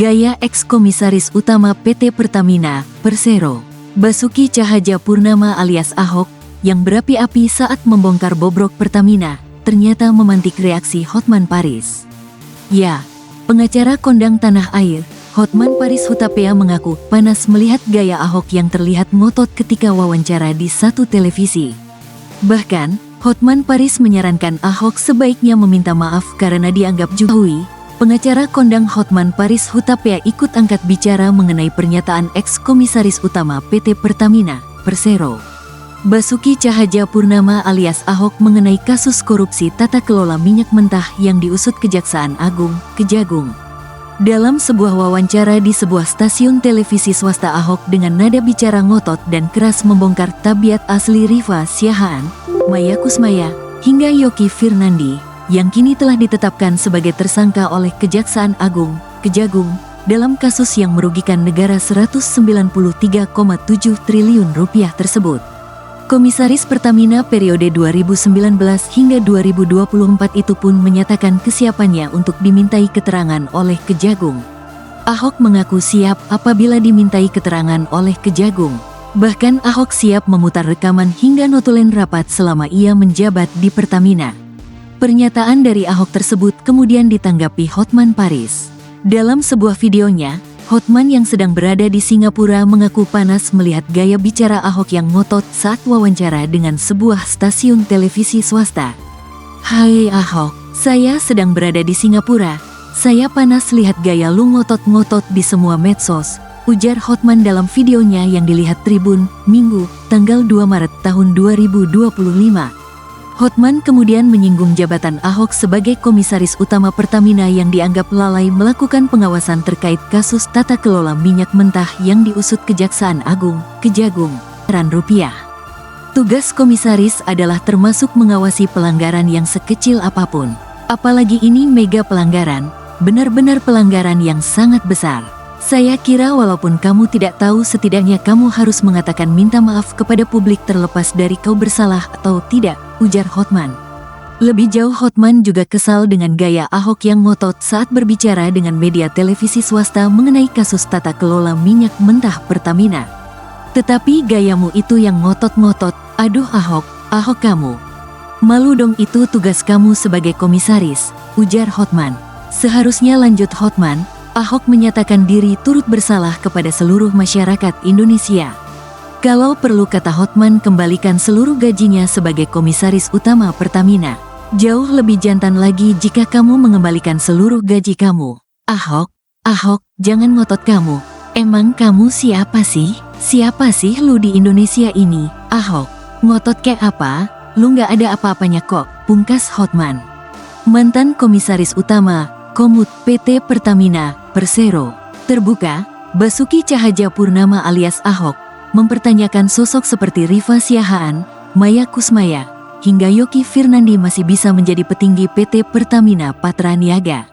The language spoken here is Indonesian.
Gaya Eks-Komisaris Utama PT Pertamina, Persero, Basuki Cahayapurnama alias Ahok, yang berapi-api saat membongkar bobrok Pertamina, ternyata memantik reaksi Hotman Paris. Ya, pengacara kondang tanah air, Hotman Paris Hutapea mengaku panas melihat gaya Ahok yang terlihat ngotot ketika wawancara di satu televisi. Bahkan, Hotman Paris menyarankan Ahok sebaiknya meminta maaf karena dianggap juhui. Pengacara kondang Hotman Paris Hutapea ikut angkat bicara mengenai pernyataan Eks-Komisaris Utama PT Pertamina, Persero, Basuki Cahayapurnama alias Ahok mengenai kasus korupsi tata kelola minyak mentah yang diusut Kejaksaan Agung, Kejagung. Dalam sebuah wawancara di sebuah stasiun televisi swasta, Ahok dengan nada bicara ngotot dan keras membongkar tabiat asli Rifa Siahaan, Maya Kusmaya, hingga Yoki Firnandi, yang kini telah ditetapkan sebagai tersangka oleh Kejaksaan Agung, Kejagung, dalam kasus yang merugikan negara Rp193,7 triliun tersebut. Komisaris Pertamina periode 2019 hingga 2024 itu pun menyatakan kesiapannya untuk dimintai keterangan oleh Kejagung. Ahok mengaku siap apabila dimintai keterangan oleh Kejagung. Bahkan Ahok siap memutar rekaman hingga notulen rapat selama ia menjabat di Pertamina. Pernyataan dari Ahok tersebut kemudian ditanggapi Hotman Paris. Dalam sebuah videonya, Hotman yang sedang berada di Singapura mengaku panas melihat gaya bicara Ahok yang ngotot saat wawancara dengan sebuah stasiun televisi swasta. "Hai Ahok, saya sedang berada di Singapura. Saya panas lihat gaya lu ngotot-ngotot di semua medsos," ujar Hotman dalam videonya yang dilihat Tribun, Minggu, tanggal 2 Maret tahun 2025. Hotman kemudian menyinggung jabatan Ahok sebagai Komisaris Utama Pertamina yang dianggap lalai melakukan pengawasan terkait kasus tata kelola minyak mentah yang diusut Kejaksaan Agung, Kejagung, Rp. Tugas komisaris adalah termasuk mengawasi pelanggaran yang sekecil apapun. Apalagi ini mega pelanggaran, benar-benar pelanggaran yang sangat besar. Saya kira walaupun kamu tidak tahu, setidaknya kamu harus mengatakan minta maaf kepada publik terlepas dari kau bersalah atau tidak, ujar Hotman. Lebih jauh, Hotman juga kesal dengan gaya Ahok yang ngotot saat berbicara dengan media televisi swasta mengenai kasus tata kelola minyak mentah Pertamina. "Tetapi gayamu itu yang ngotot-ngotot, aduh Ahok kamu. Malu dong, itu tugas kamu sebagai komisaris," ujar Hotman. Seharusnya, lanjut Hotman, Ahok menyatakan diri turut bersalah kepada seluruh masyarakat Indonesia. Kalau perlu, kata Hotman, kembalikan seluruh gajinya sebagai Komisaris Utama Pertamina. Jauh lebih jantan lagi jika kamu mengembalikan seluruh gaji kamu. Ahok, jangan ngotot kamu. Emang kamu siapa sih? Siapa sih lu di Indonesia ini, Ahok? Ngotot kayak apa? Lu gak ada apa-apanya kok, pungkas Hotman. Mantan Komisaris Utama Komut PT Pertamina, Persero, terbuka, Basuki Cahayapurnama alias Ahok, mempertanyakan sosok seperti Rifa Siahaan, Maya Kusmaya, hingga Yoki Firnandi masih bisa menjadi petinggi PT Pertamina Patraniaga.